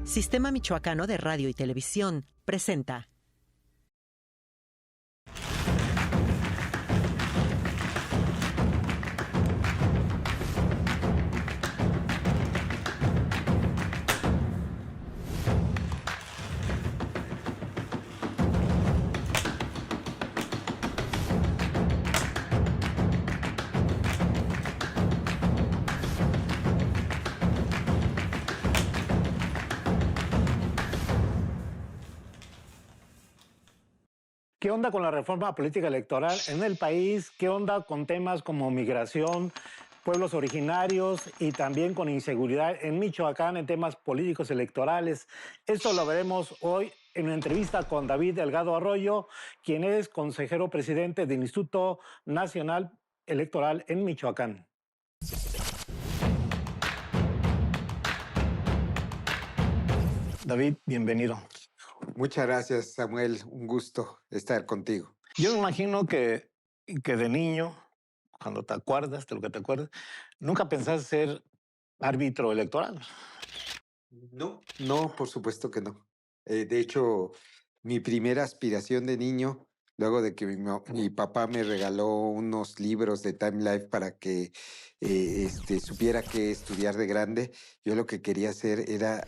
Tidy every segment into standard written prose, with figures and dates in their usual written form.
Sistema Michoacano de Radio y Televisión presenta. ¿Qué onda con la reforma política electoral en el país? ¿Qué onda con temas como migración, pueblos originarios y también con inseguridad en Michoacán en temas políticos electorales? Esto lo veremos hoy en una entrevista con David Delgado Arroyo, quien es consejero presidente del Instituto Nacional Electoral en Michoacán. David, bienvenido. Muchas gracias, Samuel. Un gusto estar contigo. Yo me imagino que de niño, cuando te acuerdas de lo que te acuerdas, nunca pensaste ser árbitro electoral. No, por supuesto que no. De hecho, mi primera aspiración de niño, luego de que mi papá me regaló unos libros de Time Life para que supiera qué estudiar de grande, yo lo que quería hacer era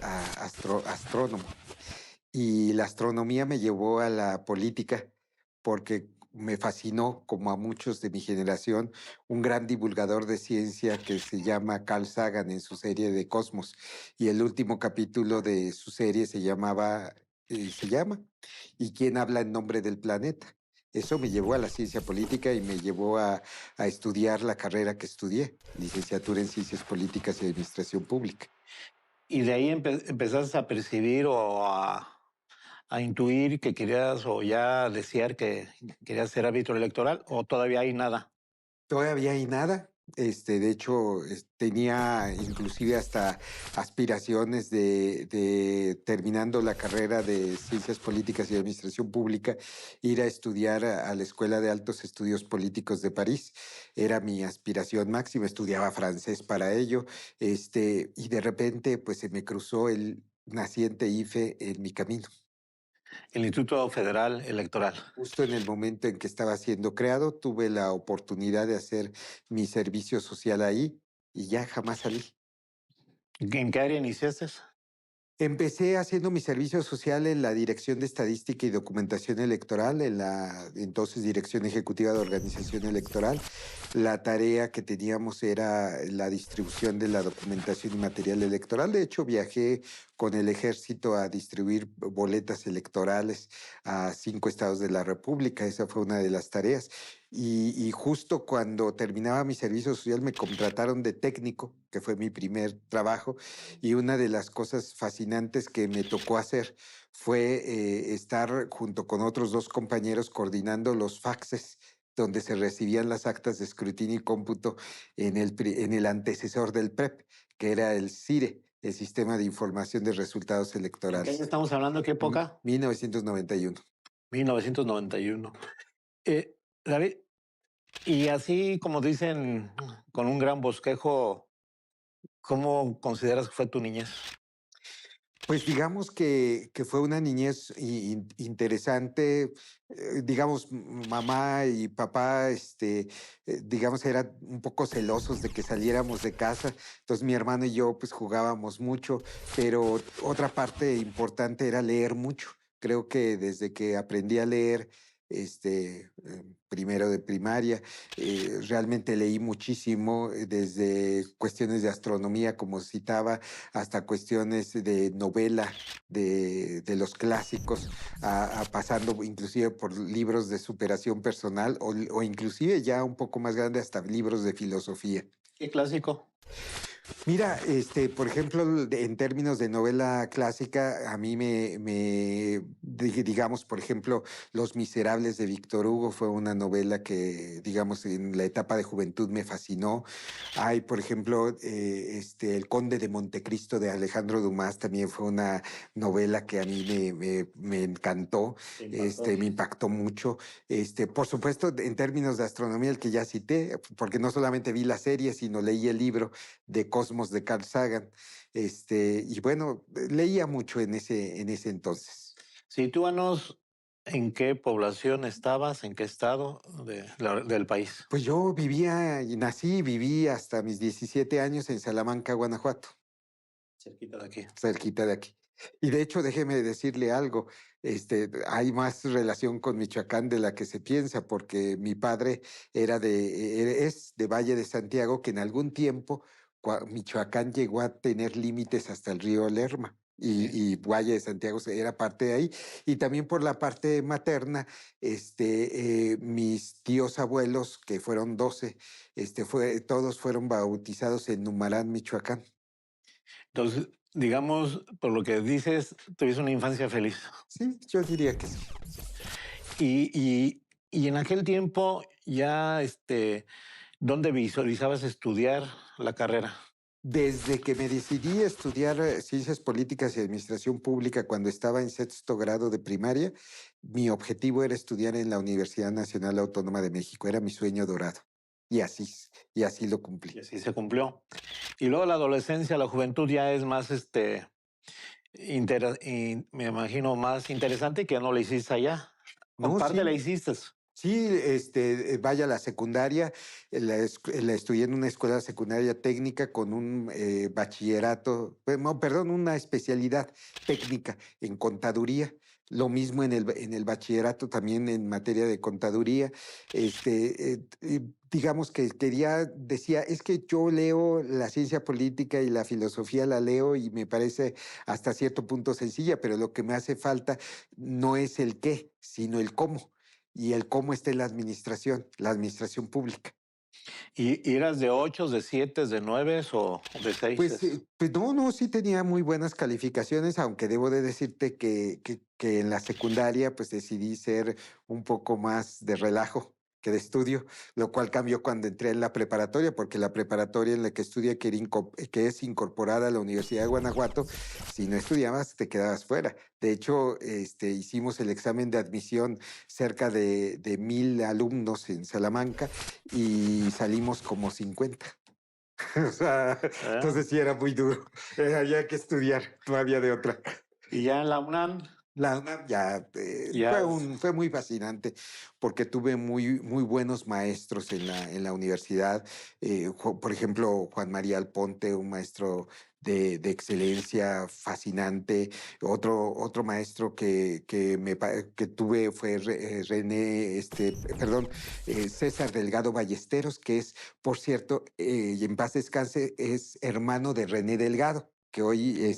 astrónomo. Y la astronomía me llevó a la política porque me fascinó, como a muchos de mi generación, un gran divulgador de ciencia que se llama Carl Sagan en su serie de Cosmos. Y el último capítulo de su serie se llama ¿Y quién habla en nombre del planeta? Eso me llevó a la ciencia política y me llevó a estudiar la carrera que estudié, licenciatura en Ciencias Políticas y Administración Pública. ¿Y de ahí empezaste a percibir o a intuir que querías o ya desear que querías ser árbitro electoral o todavía hay nada? Todavía hay nada. De hecho, tenía inclusive hasta aspiraciones de terminando la carrera de Ciencias Políticas y Administración Pública, ir a estudiar a la Escuela de Altos Estudios Políticos de París. Era mi aspiración máxima. Estudiaba francés para ello. Y de repente, pues se me cruzó el naciente IFE en mi camino. El Instituto Federal Electoral. Justo en el momento en que estaba siendo creado, tuve la oportunidad de hacer mi servicio social ahí y ya jamás salí. ¿En qué área iniciaste? Empecé haciendo mi servicio social en la Dirección de Estadística y Documentación Electoral, en la entonces Dirección Ejecutiva de Organización Electoral. La tarea que teníamos era la distribución de la documentación y material electoral. De hecho, viajé con el ejército a distribuir boletas electorales a 5 estados de la República. Esa fue una de las tareas. Y justo cuando terminaba mi servicio social me contrataron de técnico, que fue mi primer trabajo, y una de las cosas fascinantes que me tocó hacer fue estar junto con otros 2 compañeros coordinando los faxes donde se recibían las actas de escrutinio y cómputo en el antecesor del PREP, que era el CIRE, el Sistema de Información de Resultados Electorales. ¿Qué año estamos hablando? ¿Qué época? 1991. 1991. David, y así como dicen con un gran bosquejo, ¿cómo consideras que fue tu niñez? Pues digamos que fue una niñez interesante. Digamos, mamá y papá, digamos, eran un poco celosos de que saliéramos de casa. Entonces mi hermano y yo pues jugábamos mucho, pero otra parte importante era leer mucho. Creo que desde que aprendí a leer, primero de primaria, realmente leí muchísimo, desde cuestiones de astronomía, como citaba, hasta cuestiones de novela de los clásicos, pasando inclusive por libros de superación personal o inclusive ya un poco más grande hasta libros de filosofía. ¿Qué clásico? Mira, por ejemplo, en términos de novela clásica, a mí digamos, por ejemplo, Los Miserables de Víctor Hugo fue una novela que, digamos, en la etapa de juventud me fascinó. Hay, por ejemplo, El Conde de Montecristo de Alejandro Dumas, también fue una novela que a mí me encantó, me impactó mucho. Por supuesto, en términos de astronomía, el que ya cité, porque no solamente vi la serie, sino leí el libro de Cosmos de Carl Sagan. Y bueno, leía mucho en ese entonces. Sitúanos en qué población estabas, en qué estado del país. Pues yo vivía y nací y viví hasta mis 17 años en Salamanca, Guanajuato, Cerquita de aquí. cerquita de aquí. Y de hecho, déjeme decirle algo, hay más relación con Michoacán de la que se piensa, porque mi padre es de Valle de Santiago, que en algún tiempo Michoacán llegó a tener límites hasta el río Lerma. Sí. Y Valle de Santiago era parte de ahí. Y también por la parte materna, mis tíos abuelos, que fueron 12, todos fueron bautizados en Numarán, Michoacán. Entonces, digamos, por lo que dices, tuviste una infancia feliz. Sí, yo diría que sí. Y en aquel tiempo ya, ¿dónde visualizabas estudiar la carrera? Desde que me decidí a estudiar Ciencias Políticas y Administración Pública cuando estaba en sexto grado de primaria, mi objetivo era estudiar en la Universidad Nacional Autónoma de México. Era mi sueño dorado. Y así, y así lo Y cumplí. así se cumplió. Y luego la adolescencia, la juventud ya es más, me imagino, más interesante que no la hiciste allá. No, Aparte la sí. hiciste. Sí, vaya, la secundaria, la estudié en una escuela secundaria técnica con un bachillerato, no, perdón, una especialidad técnica en contaduría. Lo mismo en el bachillerato, también en materia de contaduría. Digamos que decía, es que yo leo la ciencia política y la filosofía la leo y me parece hasta cierto punto sencilla, pero lo que me hace falta no es el qué, sino el cómo y el cómo está en la administración pública. ¿Y eras de 8, de 7, de 9 o de 6? Pues no, no, sí tenía muy buenas calificaciones, aunque debo de decirte que en la secundaria pues decidí ser un poco más de relajo que de estudio, lo cual cambió cuando entré en la preparatoria, porque la preparatoria en la que estudié, que es incorporada a la Universidad de Guanajuato, si no estudiabas te quedabas fuera. De hecho, hicimos el examen de admisión cerca de 1,000 alumnos en Salamanca y salimos como 50. O sea, entonces sí era muy duro. Había que estudiar, no había de otra. Y ya en la UNAM, La UNAM ya, ya, fue muy fascinante porque tuve muy buenos maestros en la universidad. Por ejemplo, Juan María Alponte, un maestro de excelencia fascinante. Otro maestro que tuve fue César Delgado Ballesteros, que es, por cierto, y en paz descanse, es hermano de René Delgado, que hoy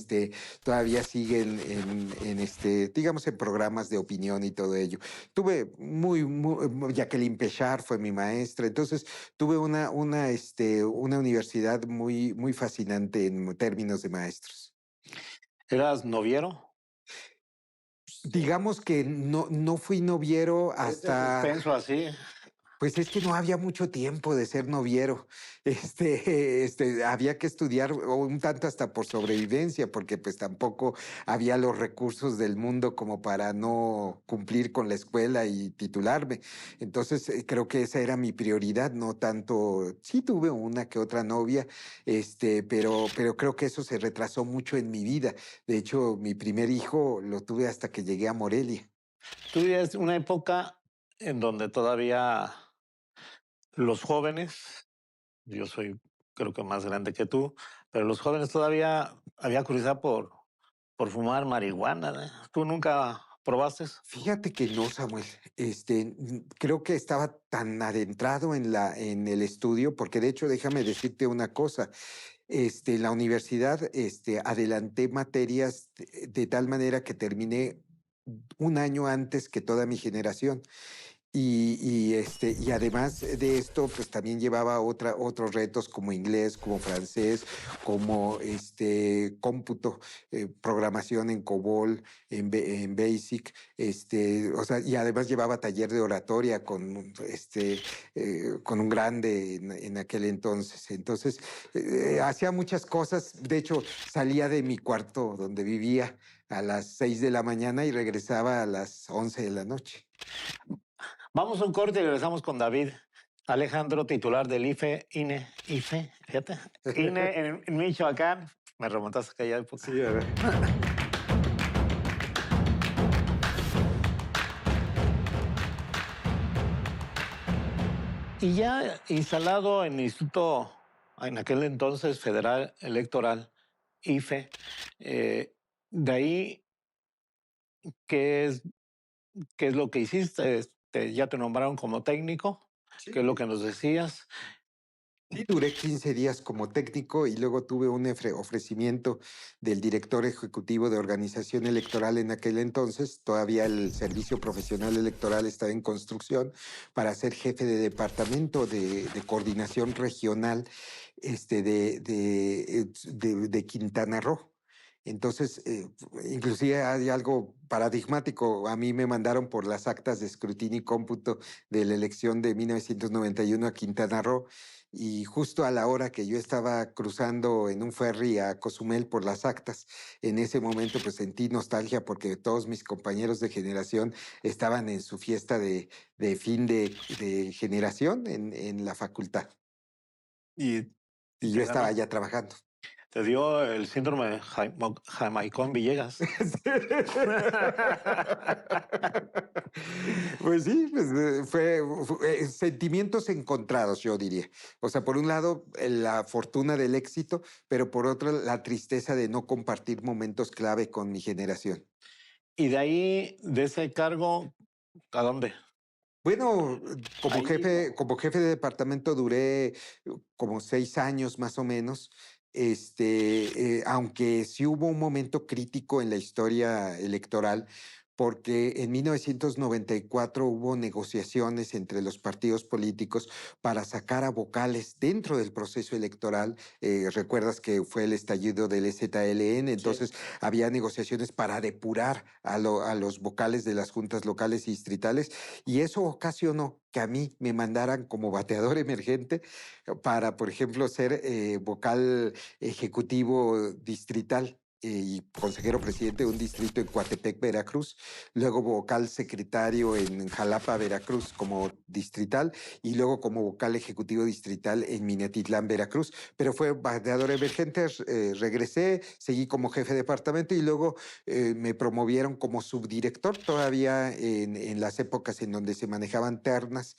todavía siguen digamos, en programas de opinión y todo ello. Tuve Jacqueline Pechard fue mi maestra, entonces tuve una universidad muy fascinante en términos de maestros. ¿eras noviero? Digamos que no fui noviero hasta... Suspenso así. Pues es que no había mucho tiempo de ser noviero. Había que estudiar un tanto hasta por sobrevivencia, porque pues tampoco había los recursos del mundo como para no cumplir con la escuela y titularme. Entonces creo que esa era mi prioridad, no tanto. Sí tuve una que otra novia, pero creo que eso se retrasó mucho en mi vida. De hecho, mi primer hijo lo tuve hasta que llegué a Morelia. Tú vivías una época en donde todavía los jóvenes, yo soy creo que más grande que tú, pero los jóvenes todavía había curiosidad por fumar marihuana, ¿eh? ¿Tú nunca probaste? Fíjate que no, Samuel. Creo que estaba tan adentrado en el estudio, porque de hecho, déjame decirte una cosa. En la universidad, adelanté materias de tal manera que terminé un año antes que toda mi generación. Y además de esto, pues también llevaba otros retos como inglés, como francés, como cómputo, programación en COBOL, en BASIC, o sea, y además llevaba taller de oratoria con un grande en aquel entonces. Entonces, hacía muchas cosas. De hecho, salía de mi cuarto donde vivía a las 6 de la mañana y regresaba a las 11 de la noche. Vamos a un corte y regresamos con David Alejandro, titular del IFE, INE, IFE, Fíjate, INE en Michoacán, me remontaste a aquella época. Sí, ¿verdad? Y ya instalado en el Instituto, en aquel entonces Federal Electoral, IFE, de ahí, ¿qué es, qué es lo que hiciste? Ya te nombraron como técnico, ¿qué es lo Sí. que nos decías? Sí, duré 15 días como técnico y luego tuve un ofrecimiento del director ejecutivo de organización electoral en aquel entonces. Todavía el servicio profesional electoral estaba en construcción para ser jefe de departamento de coordinación regional de Quintana Roo. Entonces, inclusive hay algo paradigmático. A mí me mandaron por las actas de escrutinio y cómputo de la elección de 1991 a Quintana Roo y justo a la hora que yo estaba cruzando en un ferry a Cozumel por las actas, en ese momento pues sentí nostalgia porque todos mis compañeros de generación estaban en su fiesta de fin de generación en la facultad Y, y y yo te estaba ganó. allá trabajando. Te dio el síndrome de Jamaicón Villegas. Pues sí, pues, fue sentimientos encontrados, yo diría. O sea, por un lado, la fortuna del éxito, pero por otro, la tristeza de no compartir momentos clave con mi generación. Y de ahí, de ese cargo, ¿a dónde? Bueno, Ahí mismo. como jefe de departamento duré como 6 años más o menos. Aunque sí hubo un momento crítico en la historia electoral, porque en 1994 hubo negociaciones entre los partidos políticos para sacar a vocales dentro del proceso electoral. Recuerdas que fue el estallido del EZLN, Sí. entonces había negociaciones para depurar a los vocales de las juntas locales y distritales y eso ocasionó que a mí me mandaran como bateador emergente para, por ejemplo, ser vocal ejecutivo distrital y consejero presidente de un distrito en Coatepec, Veracruz, luego vocal secretario en Jalapa, Veracruz como distrital y luego como vocal ejecutivo distrital en Minatitlán, Veracruz, pero fue bateador emergente, regresé, seguí como jefe de departamento y luego me promovieron como subdirector todavía en las épocas en donde se manejaban ternas,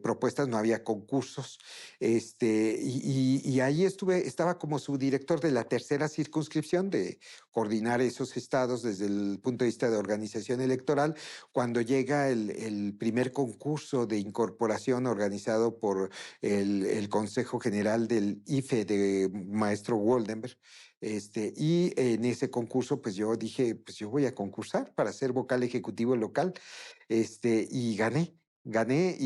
propuestas, no había concursos. Y ahí estaba como subdirector de la tercera circunscripción de coordinar esos estados desde el punto de vista de organización electoral. Cuando llega el primer concurso de incorporación organizado por el Consejo General del IFE de Maestro Woldenberg, y en ese concurso, pues yo dije, pues yo voy a concursar para ser vocal ejecutivo local, y gané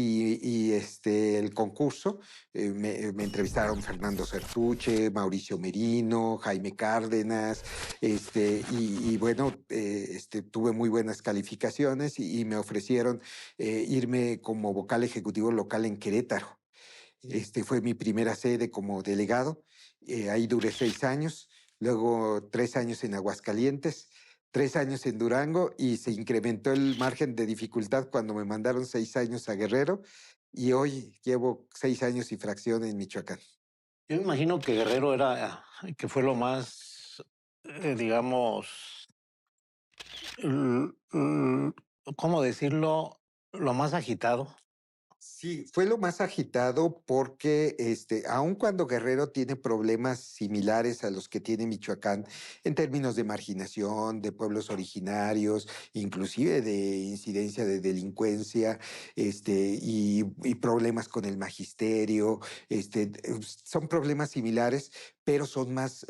el concurso. Me entrevistaron Fernando Sertuche, Mauricio Merino, Jaime Cárdenas, y bueno, tuve muy buenas calificaciones y me ofrecieron irme como vocal ejecutivo local en Querétaro. Fue mi primera sede como delegado. Ahí duré 6 años, luego 3 años en Aguascalientes, 3 años en Durango y se incrementó el margen de dificultad cuando me mandaron 6 años a Guerrero y hoy llevo 6 años y fracción en Michoacán. Yo me imagino que Guerrero era, que fue lo más, digamos, ¿cómo decirlo? Lo más agitado. Sí, fue lo más agitado porque, aun cuando Guerrero tiene problemas similares a los que tiene Michoacán en términos de marginación, de pueblos originarios, inclusive de incidencia de delincuencia, y problemas con el magisterio, son problemas similares, pero son más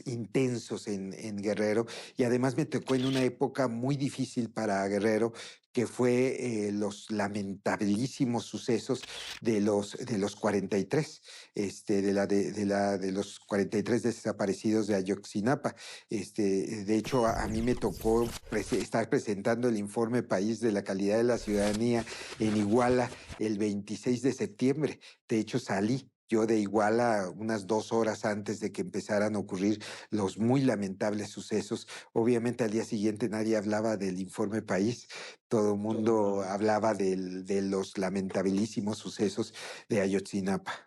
intensos en Guerrero. Y además me tocó en una época muy difícil para Guerrero, que fue los lamentabilísimos sucesos de los 43, de los 43 desaparecidos de Ayotzinapa. De hecho, a mí me tocó estar presentando el informe País de la Calidad de la Ciudadanía en Iguala el 26 de septiembre. De hecho, salí yo de Iguala unas 2 horas antes de que empezaran a ocurrir los muy lamentables sucesos. Obviamente al día siguiente nadie hablaba del informe País, todo el mundo hablaba de los lamentabilísimos sucesos de Ayotzinapa.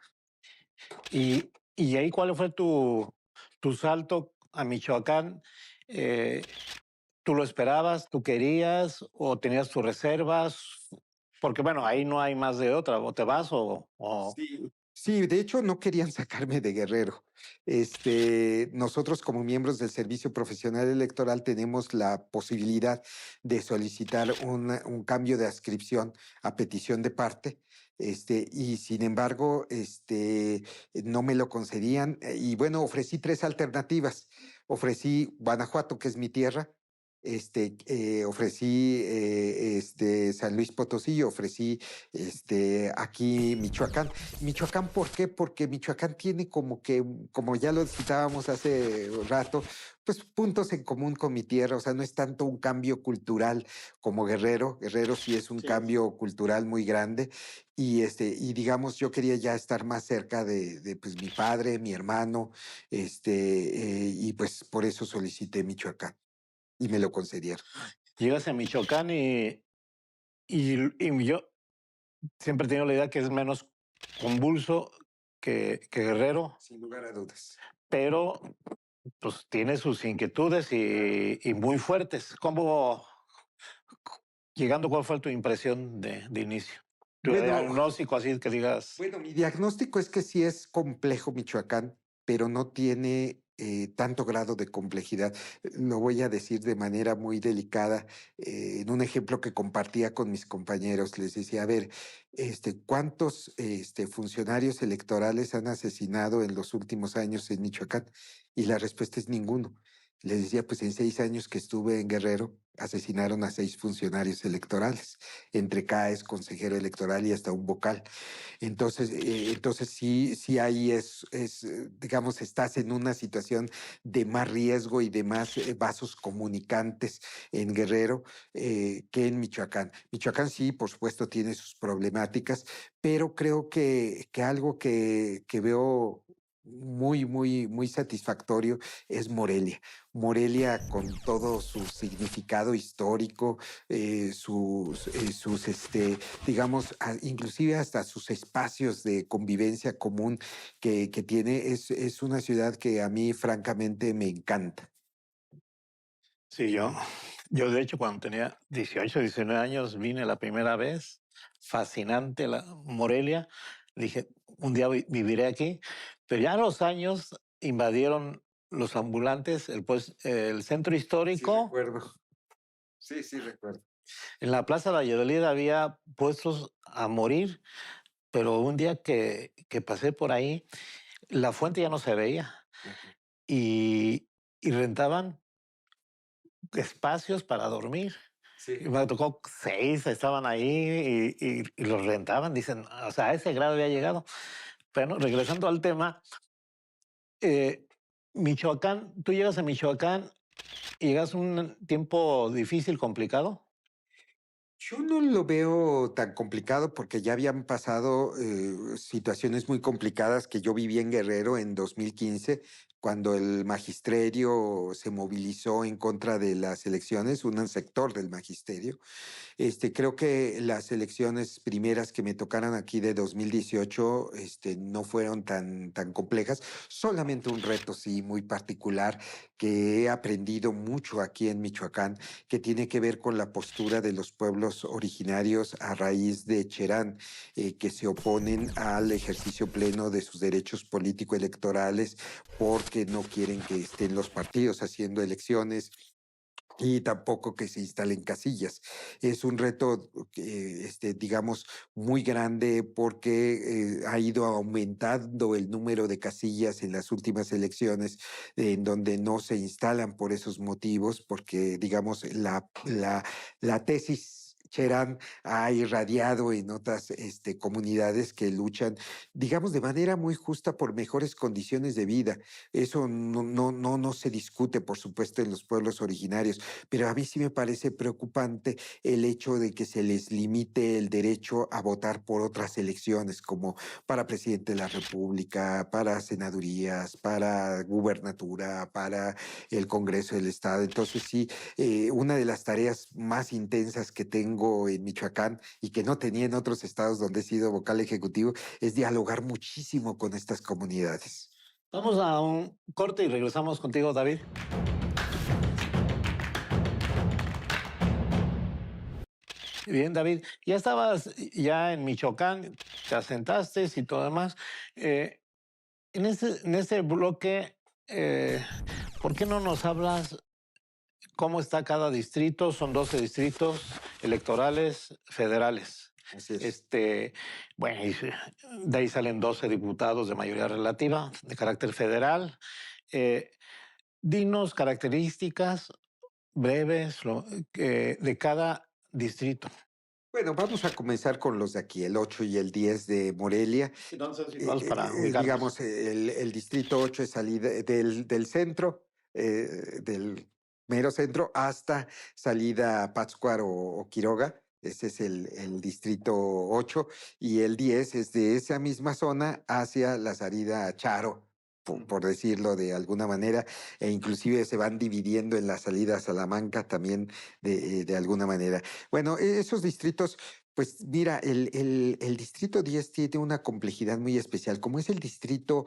Y ¿Y ahí cuál fue tu salto a Michoacán? Eh, ¿Tú lo esperabas, tú querías o tenías tus reservas? Porque bueno, ahí no hay más de otra, o te vas o... Sí, sí, de hecho no querían sacarme de Guerrero. Nosotros como miembros del Servicio Profesional Electoral tenemos la posibilidad de solicitar un cambio de adscripción a petición de parte. Y sin embargo, no me lo concedían. Y bueno, ofrecí tres alternativas. Ofrecí Guanajuato, que es mi tierra. Ofrecí San Luis Potosí, ofrecí aquí Michoacán. Michoacán, ¿por qué? Porque Michoacán tiene como que, como ya lo citábamos hace rato, pues puntos en común con mi tierra, o sea, no es tanto un cambio cultural como Guerrero. Guerrero sí es un Sí. cambio cultural muy grande y digamos, yo quería ya estar más cerca de pues mi padre, mi hermano, y pues por eso solicité Michoacán y me lo concedieron. Llegas a Michoacán y yo siempre he tenido la idea que es menos convulso que Guerrero, Sin lugar a dudas. pero pues tiene sus inquietudes y muy fuertes. ¿Cómo, llegando, cuál fue tu impresión de inicio? Tu Bueno, diagnóstico así que digas, Bueno, mi diagnóstico es que sí es complejo Michoacán, pero no tiene tanto grado de complejidad. Lo voy a decir de manera muy delicada. En un ejemplo que compartía con mis compañeros, les decía, a ver, ¿cuántos funcionarios electorales han asesinado en los últimos años en Michoacán? Y la respuesta es ninguno. Les decía, pues en 6 años que estuve en Guerrero, asesinaron a 6 funcionarios electorales, entre CAES, consejero electoral y hasta un vocal. Entonces sí, sí ahí digamos, estás en una situación de más riesgo y de más vasos comunicantes en Guerrero que en Michoacán. Michoacán sí, por supuesto, tiene sus problemáticas, pero creo que algo que veo muy satisfactorio es Morelia. Morelia con todo su significado histórico, digamos, inclusive hasta sus espacios de convivencia común que tiene, es una ciudad que a mí francamente me encanta. sí, yo de hecho cuando tenía 18, 19 años vine la primera vez, fascinante la Morelia, dije, un día viviré aquí, pero ya a los años invadieron los ambulantes, el centro Sí, histórico. recuerdo. Sí, sí, recuerdo. En la Plaza Valladolid había puestos a morir, pero un día que pasé por ahí, la fuente ya no se veía Ajá. y rentaban espacios para dormir. Y Sí. me tocó 6, estaban ahí y los rentaban, dicen, o sea, a ese grado había llegado. Pero regresando al tema, eh, Michoacán, tú llegas a Michoacán y llegas a un tiempo difícil, complicado. Yo no lo veo tan complicado porque ya habían pasado situaciones muy complicadas que yo viví en Guerrero en 2015, cuando el magisterio se movilizó en contra de las elecciones, un sector del magisterio. Creo que las elecciones primeras que me tocaron aquí de 2018, no fueron tan complejas, solamente un reto, sí, muy particular que he aprendido mucho aquí en Michoacán, que tiene que ver con la postura de los pueblos originarios a raíz de Cherán, que se oponen al ejercicio pleno de sus derechos político-electorales porque no quieren que estén los partidos haciendo elecciones y tampoco que se instalen casillas. Es un reto, digamos, muy grande porque ha ido aumentando el número de casillas en las últimas elecciones, en donde no se instalan por esos motivos, porque, digamos, la tesis Cherán ha irradiado en otras comunidades que luchan, digamos, de manera muy justa por mejores condiciones de vida. Eso no se discute, por supuesto, en los pueblos originarios, pero a mí sí me parece preocupante el hecho de que se les limite el derecho a votar por otras elecciones, como para presidente de la República, para senadurías, para gubernatura, para el Congreso del Estado. Entonces sí, una de las tareas más intensas que tengo en Michoacán y que no tenía en otros estados donde he sido vocal ejecutivo es dialogar muchísimo con estas comunidades. Vamos a un corte y regresamos contigo, David. Bien, David, ya estabas ya en Michoacán, te asentaste y todo demás. Eh, en este bloque, ¿por qué no nos hablas cómo está cada distrito? Son 12 distritos electorales federales. Así es. Bueno, y de ahí salen 12 diputados de mayoría relativa de carácter federal. Eh, Dinos características breves de cada distrito. Bueno, vamos a comenzar con los de aquí, el 8 y el 10 de Morelia. Entonces, vamos para Digamos, ubicarnos. el distrito 8 es salida del centro, del mero centro, hasta salida a Pátzcuaro o Quiroga. Ese es el distrito 8. Y el 10 es de esa misma zona hacia la salida a Charo, por decirlo de alguna manera, e inclusive se van dividiendo en la salida a Salamanca también de alguna manera. Bueno, esos distritos, pues mira, el distrito 10 tiene una complejidad muy especial, como es el distrito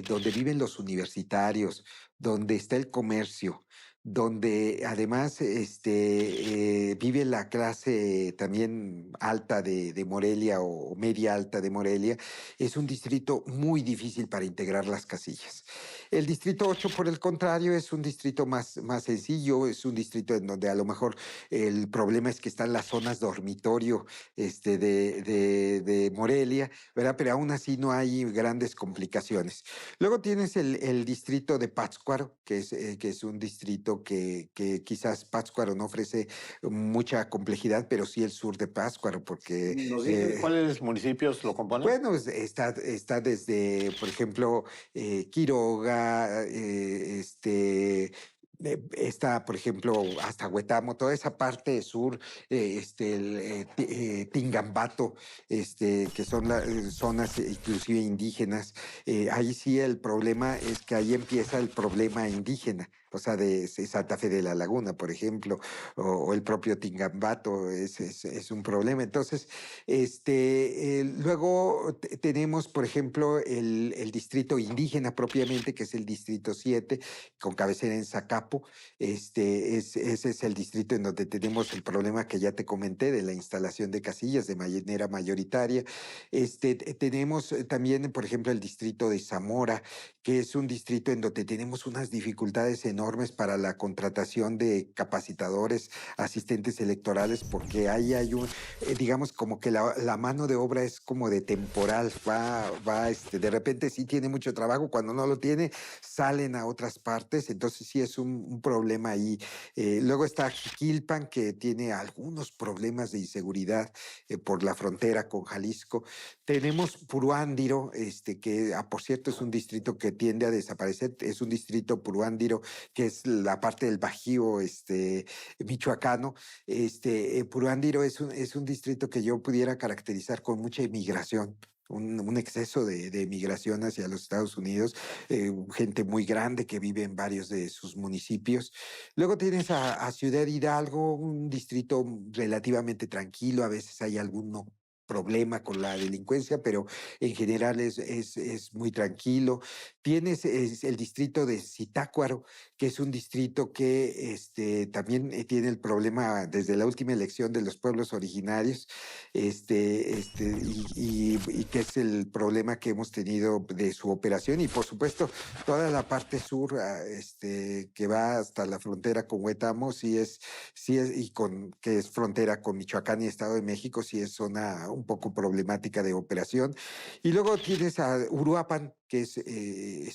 donde viven los universitarios, donde está el comercio, donde además vive la clase también alta de Morelia o media alta de Morelia. Es un distrito muy difícil para integrar las casillas. El distrito 8, por el contrario, es un distrito más sencillo, es un distrito en donde a lo mejor el problema es que están las zonas dormitorio de Morelia, ¿verdad? Pero aún así no hay grandes complicaciones. Luego tienes el distrito de Pátzcuaro, que es un distrito que quizás Pátzcuaro no ofrece mucha complejidad, pero sí el sur de Pátzcuaro, porque ¿Nos dices cuáles municipios lo componen? bueno, está desde, por ejemplo, Quiroga, está, por ejemplo, hasta Huetamo, toda esa parte sur, Tingambato, que son zonas inclusive indígenas. Ahí sí el problema es que ahí empieza el problema indígena. O sea, de Santa Fe de la Laguna, por ejemplo, o el propio Tingambato es un problema. Entonces, luego tenemos, por ejemplo, el distrito indígena propiamente, que es el distrito 7 con cabecera en Zacapo. Ese es el distrito en donde tenemos el problema que ya te comenté de la instalación de casillas de manera mayoritaria. Tenemos también, por ejemplo, el distrito de Zamora, que es un distrito en donde tenemos unas dificultades enormes para la contratación de capacitadores, asistentes electorales, porque ahí hay digamos, como que la mano de obra es como de temporal, de repente sí tiene mucho trabajo, cuando no lo tiene, salen a otras partes, entonces sí es un problema ahí. Luego está Jiquilpan, que tiene algunos problemas de inseguridad por la frontera con Jalisco. Tenemos Puruándiro, que por cierto es un distrito que tiende a desaparecer, es un distrito Puruándiro, que es la parte del Bajío, michoacano. Puruándiro es un distrito que yo pudiera caracterizar con mucha inmigración. Un exceso de migración hacia los Estados Unidos, gente muy grande que vive en varios de sus municipios. Luego tienes a Ciudad Hidalgo, un distrito relativamente tranquilo, a veces hay alguno problema con la delincuencia, pero en general es muy tranquilo. Tienes el distrito de Zitácuaro, que es un distrito que también tiene el problema desde la última elección de los pueblos originarios, y que es el problema que hemos tenido de su operación. Y por supuesto, toda la parte sur, que va hasta la frontera con Huetamo, que es frontera con Michoacán y Estado de México, sí es zona un poco problemática de operación. Y luego tienes a Uruapan, que es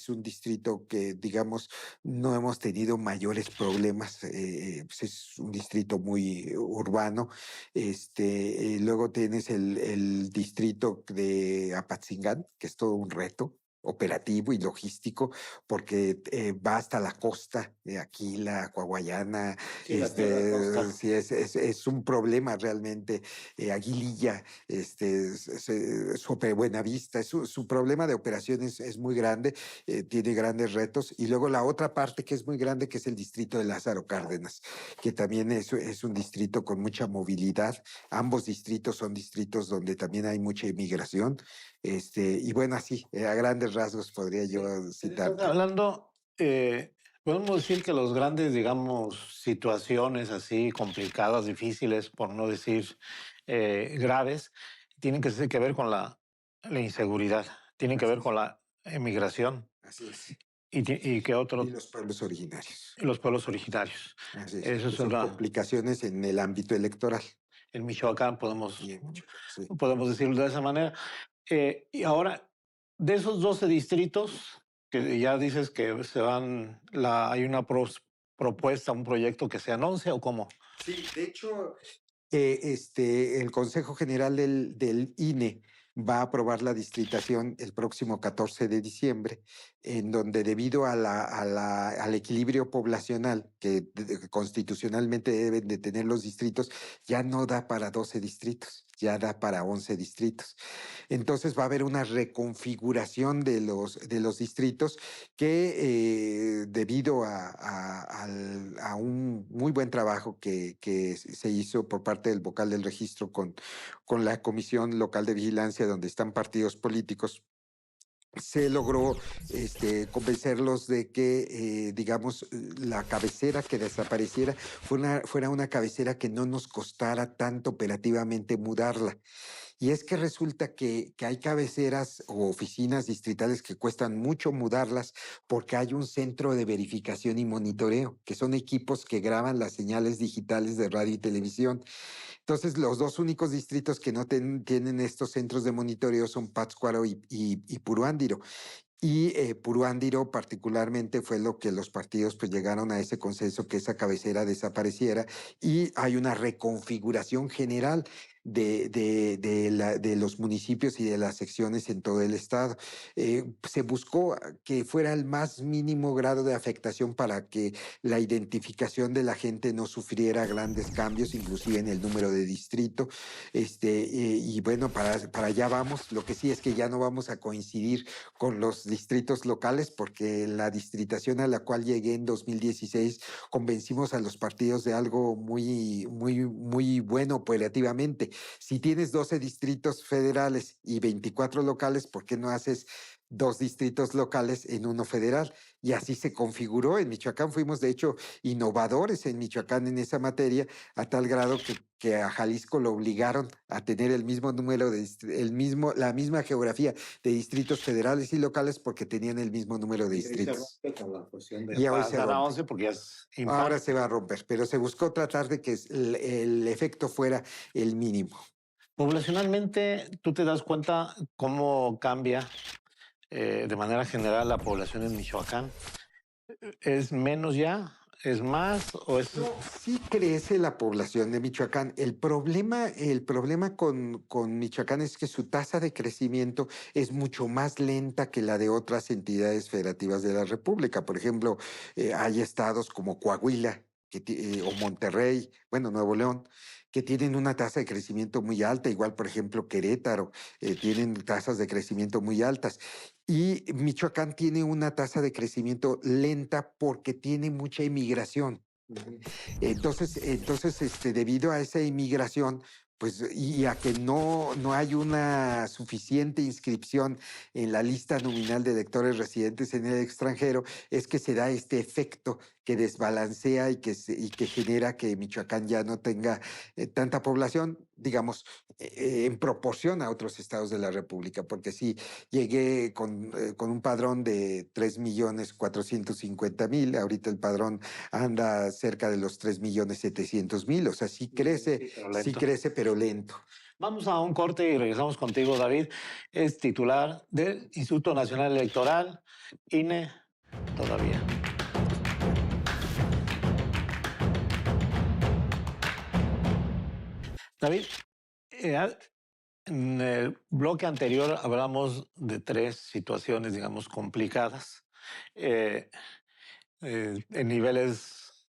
un distrito que, digamos, no hemos tenido mayores problemas. Pues es un distrito muy urbano. Luego tienes el distrito de Apatzingán, que es todo un reto operativo y logístico, porque va hasta la costa de Aquila, Coahuayana. Sí, la tierra costa. Sí, es un problema realmente. Aguililla, Buenavista, su problema de operaciones es muy grande, tiene grandes retos. Y luego la otra parte que es muy grande, que es el distrito de Lázaro Cárdenas, que también es un distrito con mucha movilidad. Ambos distritos son distritos donde también hay mucha inmigración. Y bueno, así, a grandes rasgos podría yo Estás citarte. hablando, podemos decir que los grandes, digamos, situaciones así complicadas, difíciles, por no decir graves, tienen que ver con la inseguridad, tienen que Así ver es. con la emigración Así es. y que Y otro, los pueblos originarios. los pueblos originarios. Así es, Eso que es son una, complicaciones en el ámbito electoral. en Michoacán Y en Michoacán, sí. podemos decirlo de esa manera. Y ahora, de esos 12 distritos, que ya dices que se van, hay una propuesta, un proyecto que se anuncia o cómo. Sí, de hecho, el Consejo General del INE va a aprobar la distritación el próximo 14 de diciembre, en donde debido al equilibrio poblacional que constitucionalmente deben de tener los distritos, ya no da para 12 distritos, ya da para 11 distritos. Entonces va a haber una reconfiguración de los distritos que debido a un muy buen trabajo que se hizo por parte del vocal del registro con la Comisión Local de Vigilancia, donde están partidos políticos, se logró convencerlos de que, digamos, la cabecera que desapareciera fuera una cabecera que no nos costara tanto operativamente mudarla. Y es que resulta que hay cabeceras o oficinas distritales que cuestan mucho mudarlas porque hay un centro de verificación y monitoreo, que son equipos que graban las señales digitales de radio y televisión. Entonces, los dos únicos distritos que no tienen estos centros de monitoreo son Pátzcuaro y Puruándiro. Y Puruándiro particularmente fue lo que los partidos pues llegaron a ese consenso que esa cabecera desapareciera y hay una reconfiguración general de los municipios y de las secciones en todo el estado. Se buscó que fuera el más mínimo grado de afectación para que la identificación de la gente no sufriera grandes cambios, inclusive en el número de distrito. Y bueno, para allá vamos. Lo que sí es que ya no vamos a coincidir con los distritos locales, porque la distritación a la cual llegué en 2016 convencimos a los partidos de algo muy bueno operativamente. Si tienes 12 distritos federales y 24 locales, ¿por qué no haces dos distritos locales en uno federal? Y así se configuró. En Michoacán fuimos, de hecho, innovadores en Michoacán en esa materia, a tal grado que a Jalisco lo obligaron a tener el mismo número la misma geografía de distritos federales y locales porque tenían el mismo número de Y ahí se distritos. rompe con la cuestión de Y hoy se pasar a rompe. 11 porque ya es Ahora impar. se va a romper, pero se buscó tratar de que el efecto fuera el mínimo. Poblacionalmente, ¿tú te das cuenta cómo cambia de manera general la población en Michoacán? ¿Es menos ya? ¿Es más? ¿O es...? No, sí crece la población de Michoacán. El problema con Michoacán es que su tasa de crecimiento es mucho más lenta que la de otras entidades federativas de la República. Por ejemplo, hay estados como Coahuila o Monterrey, bueno, Nuevo León, que tienen una tasa de crecimiento muy alta, igual, por ejemplo, Querétaro, tienen tasas de crecimiento muy altas. Y Michoacán tiene una tasa de crecimiento lenta porque tiene mucha inmigración. Ujú. Entonces, debido a esa inmigración, pues, y a que no hay una suficiente inscripción en la lista nominal de electores residentes en el extranjero, es que se da este efecto que desbalancea y que genera que Michoacán ya no tenga tanta población, digamos, en proporción a otros estados de la República, porque sí, llegué con un padrón de 3.450.000, ahorita el padrón anda cerca de los 3.700.000, o sea, Sí, pero sí lento. crece, pero lento. Vamos a un corte y regresamos contigo, David. Es titular del Instituto Nacional Electoral, INE, todavía. David, eh, en el bloque anterior hablamos de tres situaciones, digamos, complicadas, eh, en niveles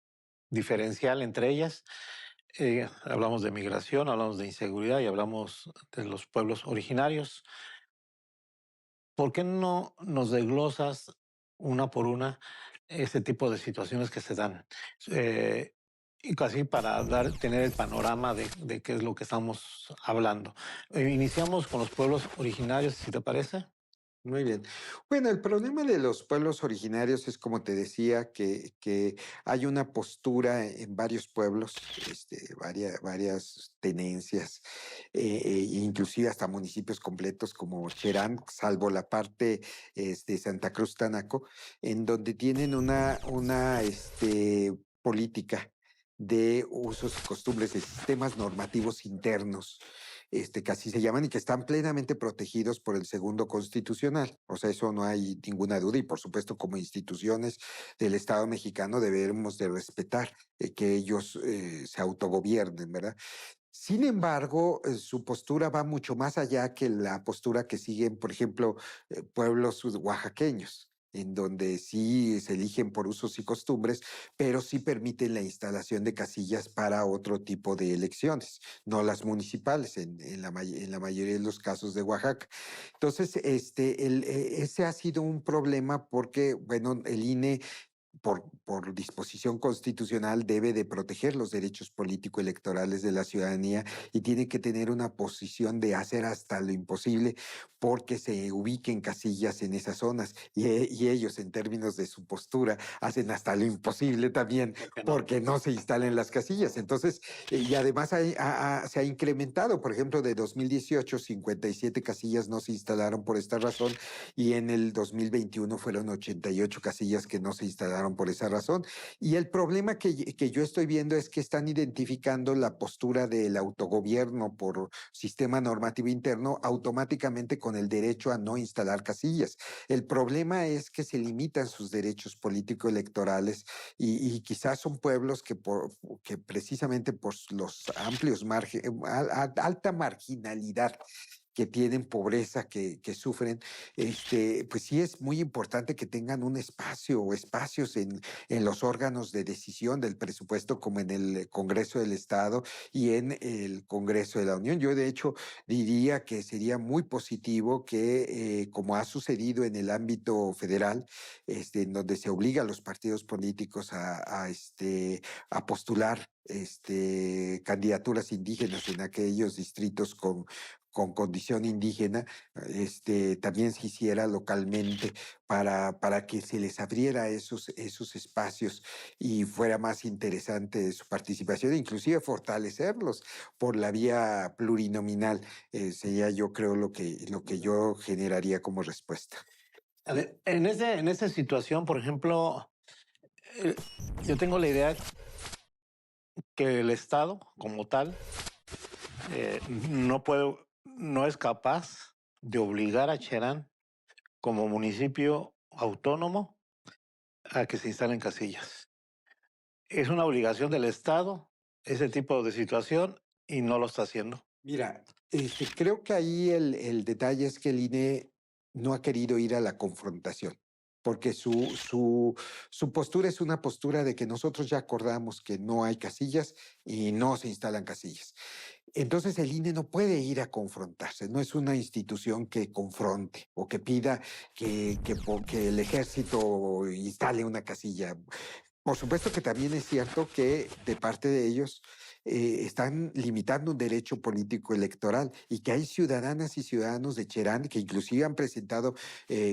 diferencial entre ellas. Hablamos de migración, hablamos de inseguridad y hablamos de los pueblos originarios. ¿Por qué no nos desglosas una por una ese tipo de situaciones que se dan? Eh, Y casi para tener el panorama de qué es lo que estamos hablando. Iniciamos con los pueblos originarios, si te parece. Muy bien. Bueno, el problema de los pueblos originarios es, como te decía, que hay una postura en varios pueblos, varias tenencias, inclusive hasta municipios completos como Cherán, salvo la parte Santa Cruz Tanaco, en donde tienen una política de usos y costumbres, de sistemas normativos internos que así se llaman y que están plenamente protegidos por el segundo constitucional. O sea, eso no hay ninguna duda y por supuesto como instituciones del Estado mexicano debemos de respetar que ellos se autogobiernen, ¿verdad? Sin embargo, su postura va mucho más allá que la postura que siguen, por ejemplo, pueblos oaxaqueños, en donde sí se eligen por usos y costumbres, pero sí permiten la instalación de casillas para otro tipo de elecciones, no las municipales, en la mayoría de los casos de Oaxaca. Entonces, ese ha sido un problema porque, bueno, el INE por disposición constitucional debe de proteger los derechos político-electorales de la ciudadanía y tiene que tener una posición de hacer hasta lo imposible porque se ubiquen casillas en esas zonas y ellos en términos de su postura hacen hasta lo imposible también ¿Por qué no? porque no se instalen las casillas. Entonces, y además se ha incrementado, por ejemplo, de 2018, 57 casillas no se instalaron por esta razón y en el 2021 fueron 88 casillas que no se instalaron por esa razón. Y el problema que yo estoy viendo es que están identificando la postura del autogobierno por sistema normativo interno automáticamente con el derecho a no instalar casillas. El problema es que se limitan sus derechos político-electorales y quizás son pueblos que precisamente por los amplios márgenes, alta marginalidad que tienen pobreza, que sufren, pues sí es muy importante que tengan un espacio o espacios en los órganos de decisión del presupuesto, como en el Congreso del Estado y en el Congreso de la Unión. Yo, de hecho, diría que sería muy positivo que, como ha sucedido en el ámbito federal, en donde se obliga a los partidos políticos a postular candidaturas indígenas en aquellos distritos con condición indígena, también se hiciera localmente para que se les abriera esos espacios y fuera más interesante su participación, inclusive fortalecerlos por la vía plurinominal, sería yo creo lo que yo generaría como respuesta. A ver, en esta situación, por ejemplo, eh, yo tengo la idea que el Estado, como tal, no es capaz de obligar a Cherán como municipio autónomo a que se instalen casillas. Es una obligación del Estado ese tipo de situación y no lo está haciendo. Mira, creo que ahí el detalle es que el INE no ha querido ir a la confrontación, porque su postura es una postura de que nosotros ya acordamos que no hay casillas y no se instalan casillas. Entonces el INE no puede ir a confrontarse, no es una institución que confronte o que pida que el ejército instale una casilla. Por supuesto que también es cierto que de parte de ellos están limitando un derecho político electoral y que hay ciudadanas y ciudadanos de Cherán que inclusive han presentado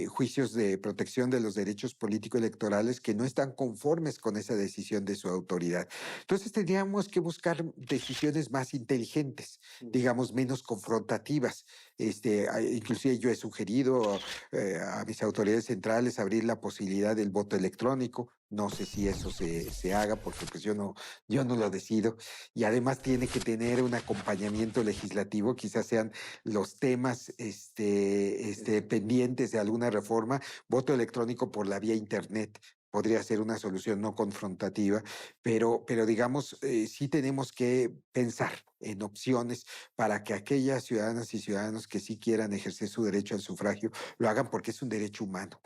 juicios de protección de los derechos político electorales que no están conformes con esa decisión de su autoridad. Entonces tendríamos que buscar decisiones más inteligentes, digamos, menos confrontativas. Inclusive yo he sugerido a mis autoridades centrales abrir la posibilidad del voto electrónico. No sé si eso se haga porque pues yo no lo decido. Y además tiene que tener un acompañamiento legislativo, quizás sean los temas pendientes de alguna reforma. Voto electrónico por la vía Internet podría ser una solución no confrontativa, pero digamos, sí tenemos que pensar en opciones para que aquellas ciudadanas y ciudadanos que sí quieran ejercer su derecho al sufragio lo hagan porque es un derecho humano.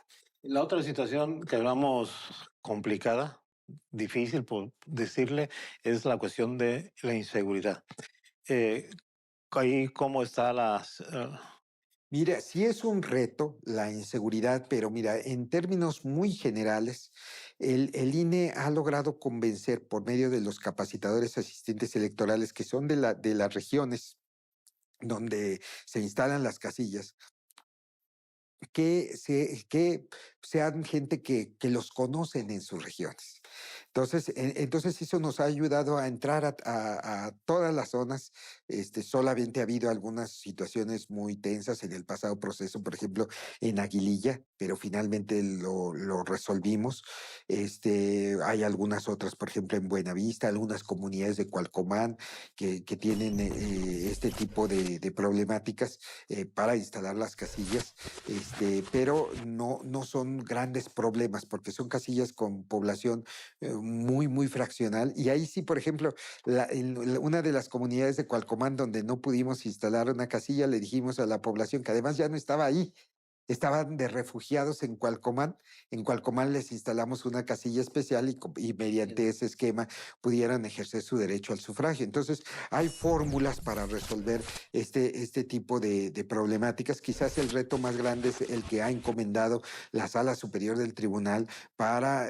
La otra situación que hablamos complicada, difícil por decirle, es la cuestión de la inseguridad. Eh, Ahí cómo está Mira, sí es un reto la inseguridad, pero mira, en términos muy generales, el INE ha logrado convencer por medio de los capacitadores asistentes electorales que son de las regiones donde se instalan las casillas, que sean gente que los conocen en sus regiones. Entonces eso nos ha ayudado a entrar a todas las zonas. Solamente ha habido algunas situaciones muy tensas en el pasado proceso, por ejemplo, en Aguililla, pero finalmente lo resolvimos. Hay algunas otras, por ejemplo, en Buenavista, algunas comunidades de Cualcomán que tienen este tipo de problemáticas para instalar las casillas, pero no son grandes problemas porque son casillas con población muy, muy fraccional. Y ahí sí, por ejemplo, una de las comunidades de Cualcomán donde no pudimos instalar una casilla, le dijimos a la población que además ya no estaba ahí, estaban de refugiados en Cualcomán. En Cualcomán les instalamos una casilla especial y mediante ese esquema pudieran ejercer su derecho al sufragio. Entonces, hay fórmulas para resolver este tipo de problemáticas. Quizás el reto más grande es el que ha encomendado la Sala Superior del Tribunal para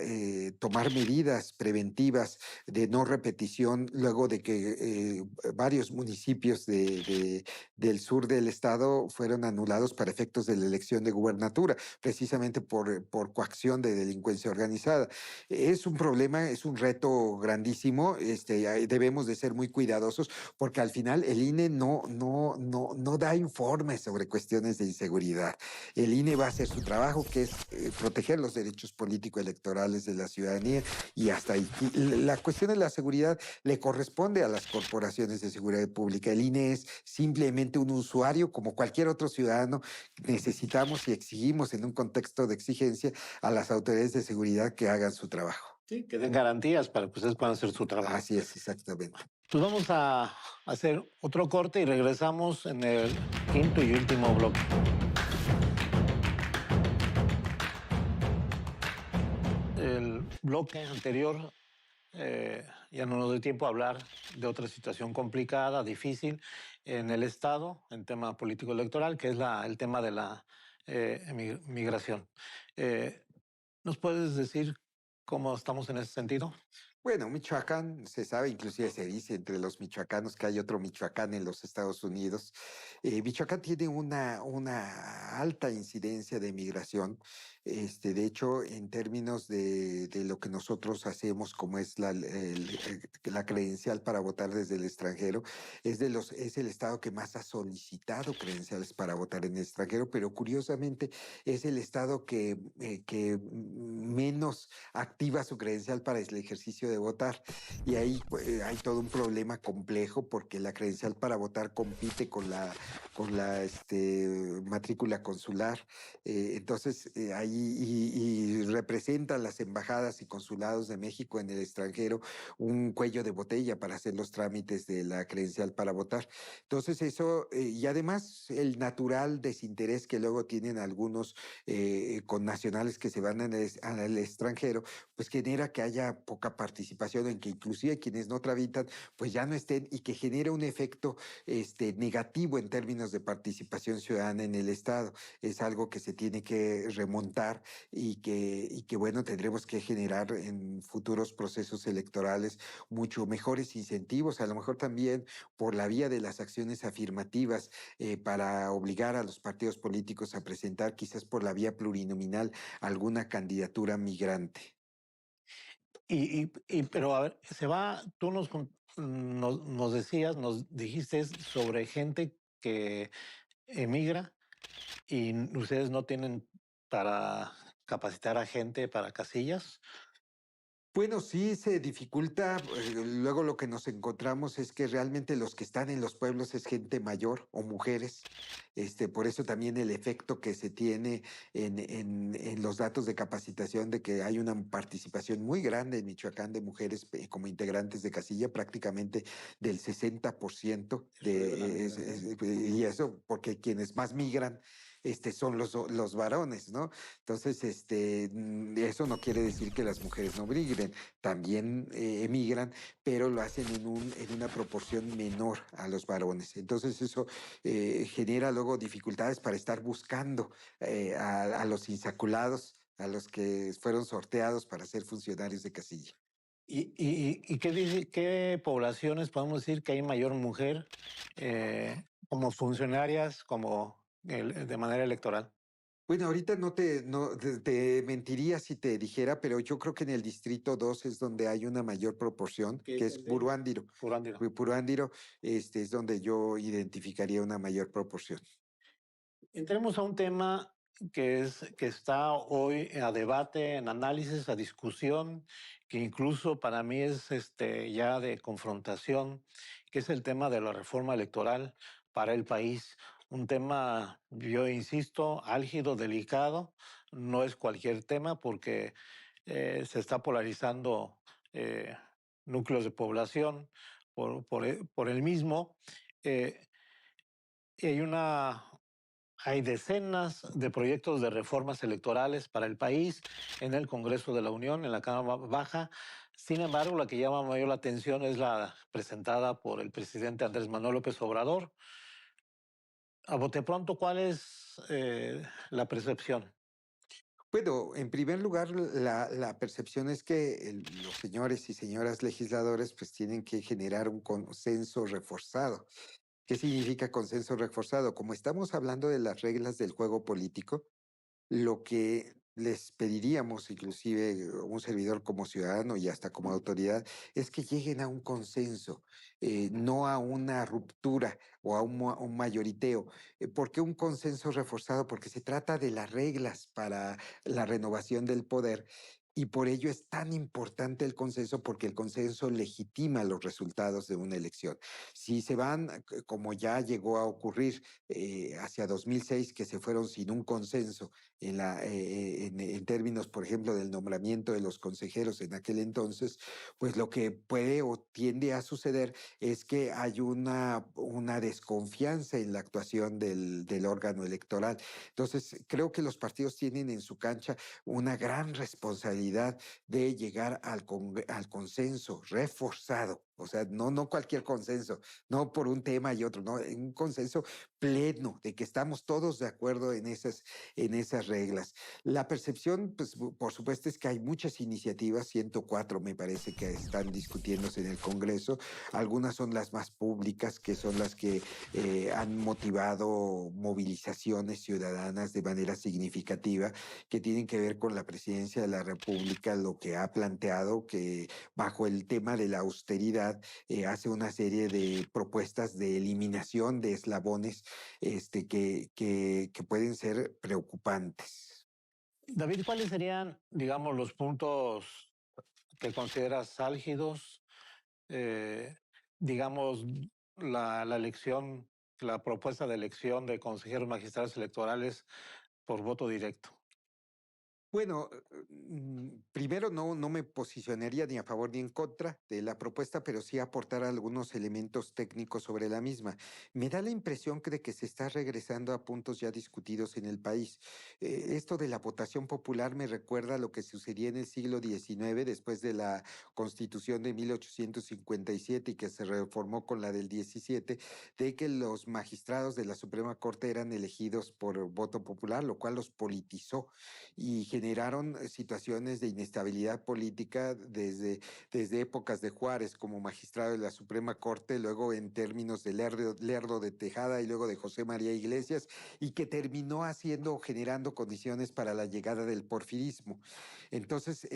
tomar medidas preventivas de no repetición luego de que varios municipios del sur del estado fueron anulados para efectos de la elección de gubernatura, precisamente por coacción de delincuencia organizada. Es un problema, es un reto grandísimo. Debemos de ser muy cuidadosos porque al final el INE no da informes sobre cuestiones de inseguridad. El INE va a hacer su trabajo, que es proteger los derechos político-electorales de la ciudadanía, y hasta ahí. Y la cuestión de la seguridad le corresponde a las corporaciones de seguridad pública. El INE es simplemente un usuario como cualquier otro ciudadano. Necesitamos y exigimos en un contexto de exigencia a las autoridades de seguridad que hagan su trabajo. Sí, que den garantías para que ustedes puedan hacer su trabajo. Así es, exactamente. Pues vamos a hacer otro corte y regresamos en el quinto y último bloque. El bloque anterior ya no nos dio tiempo a hablar de otra situación complicada, difícil en el Estado, en tema político electoral, que es el tema de la migración. ¿Nos puedes decir cómo estamos en ese sentido? Bueno, Michoacán, se sabe, inclusive se dice entre los michoacanos que hay otro Michoacán en los Estados Unidos. Michoacán tiene una alta incidencia de migración. De hecho, en términos de lo que nosotros hacemos, como es la credencial para votar desde el extranjero, es el estado que más ha solicitado credenciales para votar en el extranjero, pero curiosamente es el estado que menos activa su credencial para el ejercicio de votar. Y ahí hay todo un problema complejo porque la credencial para votar compite con la matrícula consular. Entonces, ahí y representan las embajadas y consulados de México en el extranjero un cuello de botella para hacer los trámites de la credencial para votar. Entonces, eso, y además el natural desinterés que luego tienen algunos connacionales que se van al extranjero, pues genera que haya poca participación, en que inclusive quienes no tramitan, pues ya no estén, y que genera un efecto negativo en términos de participación ciudadana en el Estado. Es algo que se tiene que remontar y que bueno, tendremos que generar en futuros procesos electorales mucho mejores incentivos, a lo mejor también por la vía de las acciones afirmativas, para obligar a los partidos políticos a presentar, quizás por la vía plurinominal, alguna candidatura migrante. Pero a ver, tú nos decías, nos dijiste sobre gente que emigra y ustedes no tienen para capacitar a gente para casillas. Bueno, sí se dificulta. Luego lo que nos encontramos es que realmente los que están en los pueblos es gente mayor o mujeres. Por eso también el efecto que se tiene en los datos de capacitación de que hay una participación muy grande en Michoacán de mujeres como integrantes de casilla, prácticamente del 60%. Y eso porque quienes más migran son los varones, ¿no? Entonces, eso no quiere decir que las mujeres no migren, también emigran, pero lo hacen en una proporción menor a los varones. Entonces, eso genera luego dificultades para estar buscando a los insaculados, a los que fueron sorteados para ser funcionarios de casilla. ¿Y qué poblaciones podemos decir que hay mayor mujer como funcionarias, de manera electoral? Bueno, ahorita te mentiría si te dijera, pero yo creo que en el Distrito 2 es donde hay una mayor proporción, ¿Qué que es es el de Puruándiro. Purándiro? Puruándiro, es donde yo identificaría una mayor proporción. Entremos a un tema que está hoy a debate, en análisis, a discusión, que incluso para mí es ya de confrontación, que es el tema de la reforma electoral para el país. Un tema, yo insisto, álgido, delicado, no es cualquier tema porque se está polarizando eh, núcleos de población por el mismo. eh, y hay decenas de proyectos de reformas electorales para el país en el Congreso de la Unión, en la Cámara Baja. Sin embargo, la que llama mayor la atención es la presentada por el presidente Andrés Manuel López Obrador. A bote pronto, ¿cuál es la percepción? Bueno, en primer lugar, la percepción es que los señores y señoras legisladores pues tienen que generar un consenso reforzado. ¿Qué significa consenso reforzado? Como estamos hablando de las reglas del juego político, lo que les pediríamos, inclusive un servidor como ciudadano y hasta como autoridad, es que lleguen a un consenso, no a una ruptura o a un mayoriteo. ¿Por qué un consenso reforzado? Porque se trata de las reglas para la renovación del poder. Y por ello es tan importante el consenso, porque el consenso legitima los resultados de una elección. Si se van, como ya llegó a ocurrir hacia 2006, que se fueron sin un consenso en términos, por ejemplo, del nombramiento de los consejeros en aquel entonces, pues lo que puede o tiende a suceder es que hay una desconfianza en la actuación del órgano electoral. Entonces, creo que los partidos tienen en su cancha una gran responsabilidad de llegar al consenso reforzado. O sea, no cualquier consenso, no por un tema y otro, no, un consenso pleno de que estamos todos de acuerdo en esas reglas. La percepción, pues, por supuesto, es que hay muchas iniciativas, 104 me parece que están discutiéndose en el Congreso. Algunas son las más públicas, que son las que han motivado movilizaciones ciudadanas de manera significativa, que tienen que ver con la presidencia de la República, lo que ha planteado que bajo el tema de la austeridad hace una serie de propuestas de eliminación de eslabones que pueden ser preocupantes. David, ¿cuáles serían, digamos, los puntos que consideras álgidos? eh, digamos, la elección, la propuesta de elección de consejeros magistrales electorales por voto directo. Bueno, primero no me posicionaría ni a favor ni en contra de la propuesta, pero sí aportar algunos elementos técnicos sobre la misma. Me da la impresión de que se está regresando a puntos ya discutidos en el país. Esto de la votación popular me recuerda a lo que sucedía en el siglo XIX, después de la Constitución de 1857 y que se reformó con la del 17, de que los magistrados de la Suprema Corte eran elegidos por voto popular, lo cual los politizó y generaron situaciones de inestabilidad política desde épocas de Juárez como magistrado de la Suprema Corte, luego en términos de Lerdo de Tejada y luego de José María Iglesias, y que terminó generando condiciones para la llegada del porfirismo. Entonces,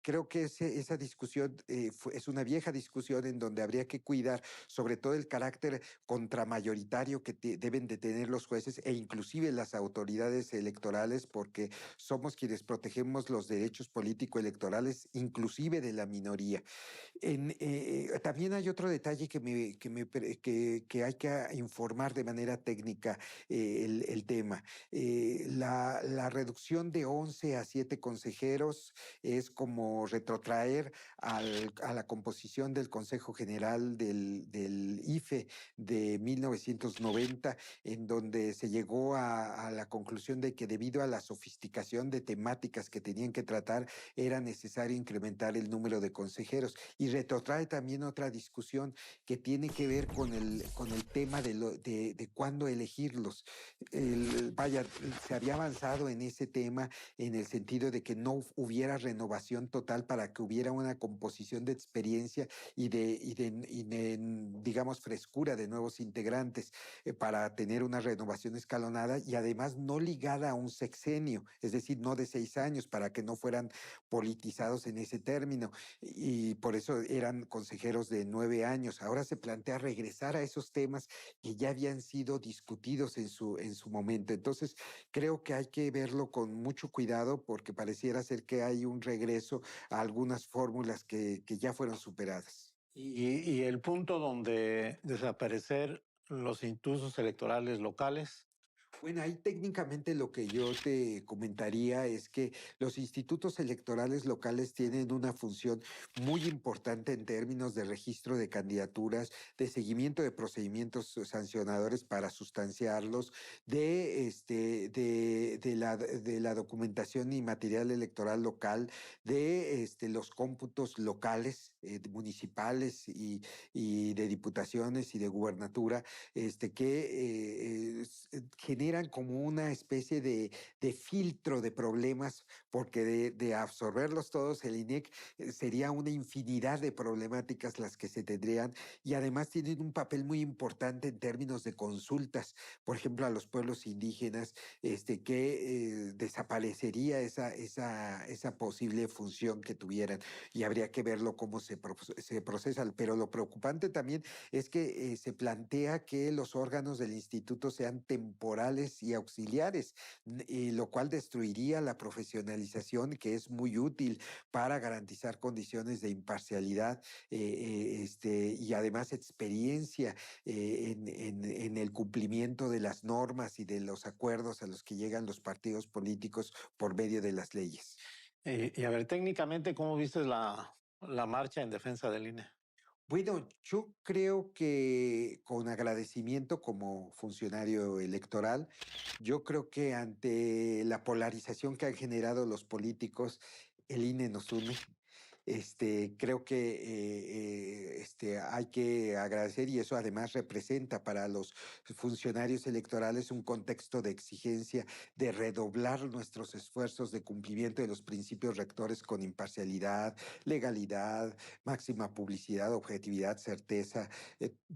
creo que esa discusión es una vieja discusión en donde habría que cuidar sobre todo el carácter contramayoritario que deben de tener los jueces e inclusive las autoridades electorales, porque somos quienes protegemos los derechos político-electorales, inclusive de la minoría. También hay otro detalle que hay que informar de manera técnica el tema. La reducción de 11 a 7 consejeros 2 es como retrotraer a la composición del Consejo General del IFE de 1990, en donde se llegó a la conclusión de que debido a la sofisticación de temáticas que tenían que tratar, era necesario incrementar el número de consejeros. Y retrotrae también otra discusión que tiene que ver con el tema de cuándo elegirlos. Vaya, se había avanzado en ese tema en el sentido de que no hubiera renovación total para que hubiera una composición de experiencia digamos, frescura de nuevos integrantes para tener una renovación escalonada y además no ligada a un sexenio, es decir, no de 6 años para que no fueran politizados en ese término, y por eso eran consejeros de 9 años. Ahora se plantea regresar a esos temas que ya habían sido discutidos en su momento. Entonces, creo que hay que verlo con mucho cuidado porque pareciera ser que hay un regreso a algunas fórmulas que ya fueron superadas. Y el punto donde desaparecer los institutos electorales locales. Bueno, ahí técnicamente lo que yo te comentaría es que los institutos electorales locales tienen una función muy importante en términos de registro de candidaturas, de seguimiento de procedimientos sancionadores para sustanciarlos, de la documentación y material electoral local, los cómputos locales, municipales y de diputaciones y de gubernatura, generan como una especie de filtro de problemas, porque de absorberlos todos, el INEC sería una infinidad de problemáticas las que se tendrían, y además tienen un papel muy importante en términos de consultas, por ejemplo, a los pueblos indígenas, que desaparecería esa posible función que tuvieran, y habría que verlo cómo se procesa. Pero lo preocupante también es que se plantea que los órganos del instituto sean temporales y auxiliares, lo cual destruiría la profesionalización, que es muy útil para garantizar condiciones de imparcialidad, y además experiencia en el cumplimiento de las normas y de los acuerdos a los que llegan los partidos políticos por medio de las leyes. Y a ver, técnicamente, ¿cómo viste la marcha en defensa del INE? Bueno, yo creo que con agradecimiento como funcionario electoral, yo creo que ante la polarización que han generado los políticos, el INE nos une. Creo que hay que agradecer, y eso además representa para los funcionarios electorales un contexto de exigencia, de redoblar nuestros esfuerzos de cumplimiento de los principios rectores con imparcialidad, legalidad, máxima publicidad, objetividad, certeza,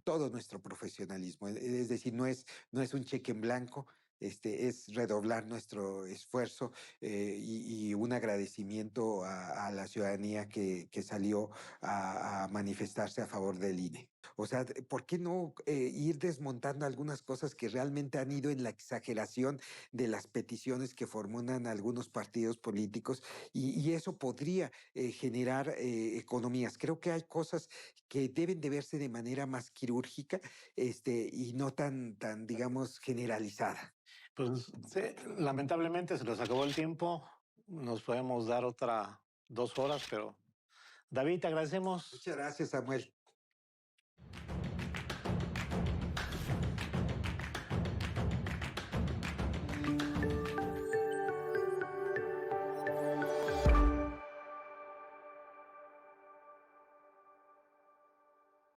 todo nuestro profesionalismo. Es decir, no es un cheque en blanco. Es redoblar nuestro esfuerzo, y un agradecimiento a la ciudadanía que salió a manifestarse a favor del INE. O sea, ¿por qué no ir desmontando algunas cosas que realmente han ido en la exageración de las peticiones que formulan algunos partidos políticos? Y eso podría generar economías. Creo que hay cosas que deben de verse de manera más quirúrgica, y no tan, digamos, generalizada. Pues sí, lamentablemente se nos acabó el tiempo. Nos podemos dar otra 2 horas, pero David, te agradecemos. Muchas gracias, Samuel.